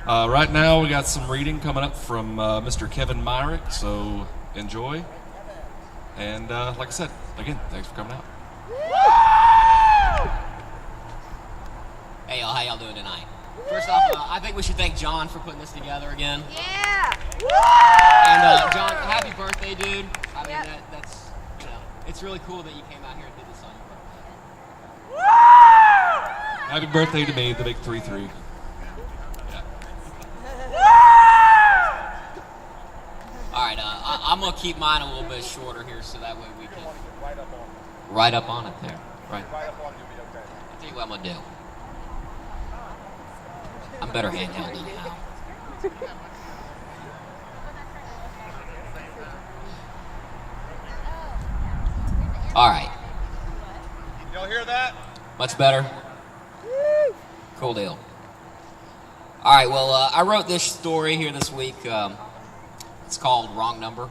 Right now, we got some reading coming up from Mr. Kevin Myrick, so enjoy. And like I said, again, thanks for coming out. Hey y'all, how y'all doing tonight? First off, I think we should thank John for putting this together again. Yeah! And John, happy birthday, dude. I mean, that's, you know, it's really cool that you came out here and did this on your birthday. Happy birthday to me, the big 3-3. Alright, I'm going to keep mine a little bit shorter here so that way we can... Right up on it there. Right. I'll tell you what I'm going to do. I'm better handheld anyhow. Alright. Y'all hear that? Much better? Cool deal. Alright, well, I wrote this story here this week. It's called Wrong Number.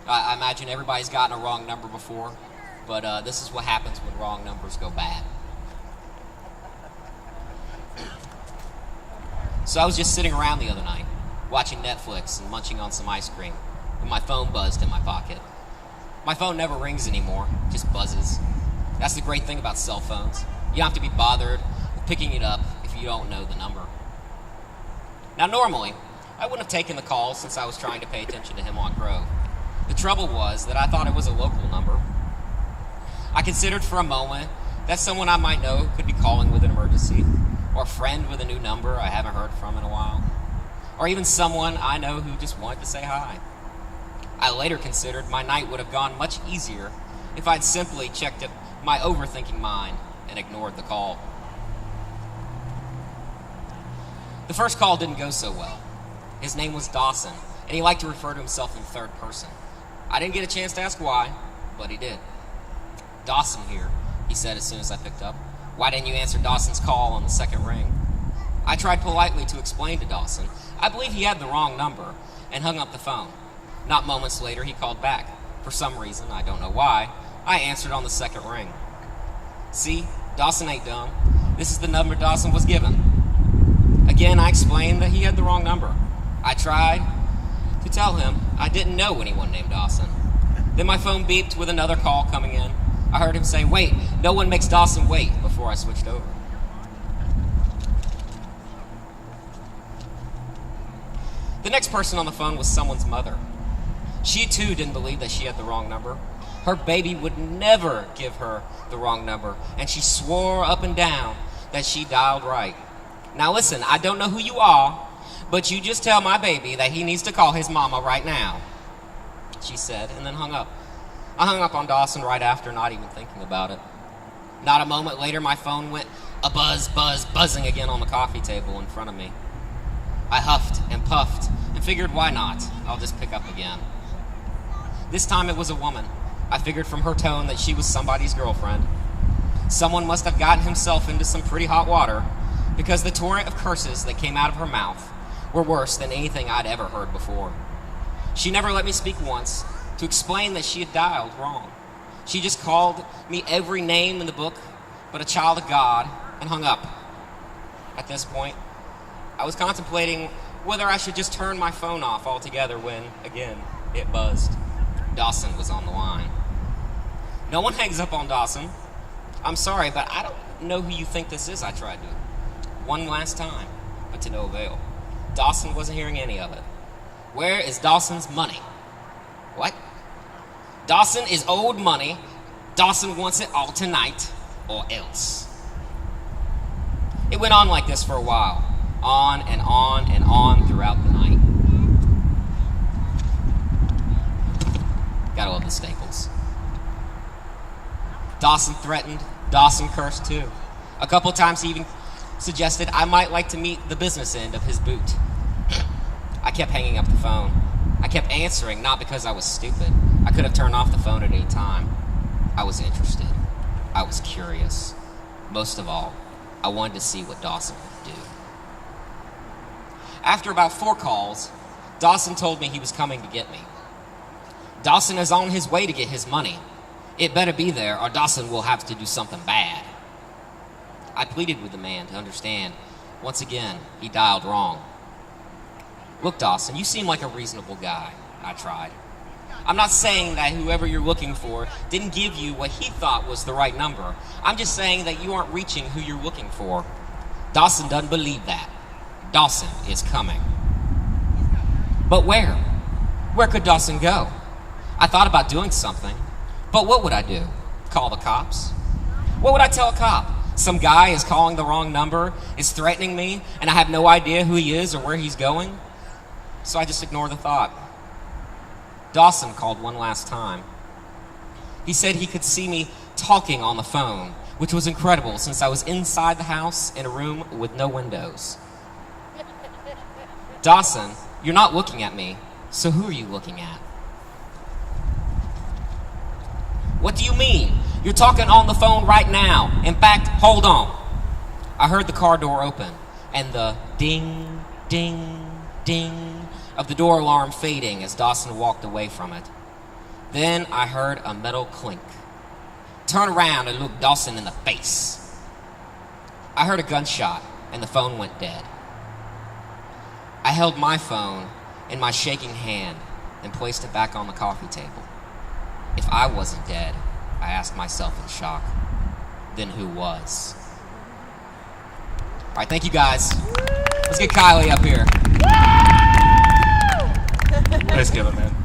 I imagine everybody's gotten a wrong number before, but this is what happens when wrong numbers go bad. So I was just sitting around the other night, watching Netflix and munching on some ice cream, and my phone buzzed in my pocket. My phone never rings anymore, it just buzzes. That's the great thing about cell phones. You don't have to be bothered with picking it up if you don't know the number. Now normally, I wouldn't have taken the call since I was trying to pay attention to Hemlock Grove. The trouble was that I thought it was a local number. I considered for a moment that someone I might know could be calling with an emergency, or a friend with a new number I haven't heard from in a while, or even someone I know who just wanted to say hi. I later considered my night would have gone much easier if I'd simply checked my overthinking mind and ignored the call. The first call didn't go so well. His name was Dawson, and he liked to refer to himself in third person. I didn't get a chance to ask why, but he did. "Dawson here," he said as soon as I picked up. "Why didn't you answer Dawson's call on the second ring?" I tried politely to explain to Dawson I believe he had the wrong number and hung up the phone. Not moments later, he called back. For some reason, I don't know why, I answered on the second ring. "See, Dawson ain't dumb. This is the number Dawson was given." Again, I explained that he had the wrong number. I tried to tell him I didn't know anyone named Dawson. Then my phone beeped with another call coming in. I heard him say, "Wait, no one makes Dawson wait," before I switched over. The next person on the phone was someone's mother. She too didn't believe that she had the wrong number. Her baby would never give her the wrong number, and she swore up and down that she dialed right. "Now listen, I don't know who you are, but you just tell my baby that he needs to call his mama right now," she said, and then hung up. I hung up on Dawson right after, not even thinking about it. Not a moment later, my phone went buzzing again on the coffee table in front of me. I huffed and puffed and figured, why not? I'll just pick up again. This time it was a woman. I figured from her tone that she was somebody's girlfriend. Someone must have gotten himself into some pretty hot water, because the torrent of curses that came out of her mouth were worse than anything I'd ever heard before. She never let me speak once to explain that she had dialed wrong. She just called me every name in the book but a child of God and hung up. At this point, I was contemplating whether I should just turn my phone off altogether when, again, it buzzed. Dawson was on the line. "No one hangs up on Dawson. I'm sorry, but I don't know who you think this is," I tried to. One last time, but to no avail. Dawson wasn't hearing any of it. "Where is Dawson's money?" "What?" "Dawson is owed money. Dawson wants it all tonight, or else." It went on like this for a while. On and on and on throughout the night. Gotta love the Staples. Dawson threatened. Dawson cursed too. A couple times he even suggested I might like to meet the business end of his boot. I kept hanging up the phone. I kept answering, not because I was stupid. I could have turned off the phone at any time. I was interested. I was curious. Most of all, I wanted to see what Dawson would do. After about 4 calls, Dawson told me he was coming to get me. Dawson is on his way to get his money. It better be there, or Dawson will have to do something bad. I pleaded with the man to understand. Once again, he dialed wrong. Look, Dawson, you seem like a reasonable guy. I tried. I'm not saying that whoever you're looking for didn't give you what he thought was the right number. I'm just saying that you aren't reaching who you're looking for. Dawson doesn't believe that. Dawson is coming. But where? Where could Dawson go? I thought about doing something, but what would I do? Call the cops? What would I tell a cop? Some guy is calling the wrong number, is threatening me, and I have no idea who he is or where he's going? So I just ignore the thought. Dawson called one last time. He said he could see me talking on the phone, which was incredible since I was inside the house in a room with no windows. Dawson, you're not looking at me, so who are you looking at? What do you mean? You're talking on the phone right now. In fact, hold on. I heard the car door open and the ding, ding, ding of the door alarm fading as Dawson walked away from it. Then I heard a metal clink. Turn around and look Dawson in the face. I heard a gunshot and the phone went dead. I held my phone in my shaking hand and placed it back on the coffee table. If I wasn't dead, I asked myself in shock, then who was? All right, thank you guys. Let's get Kylie up here. Nice, Kevin, man.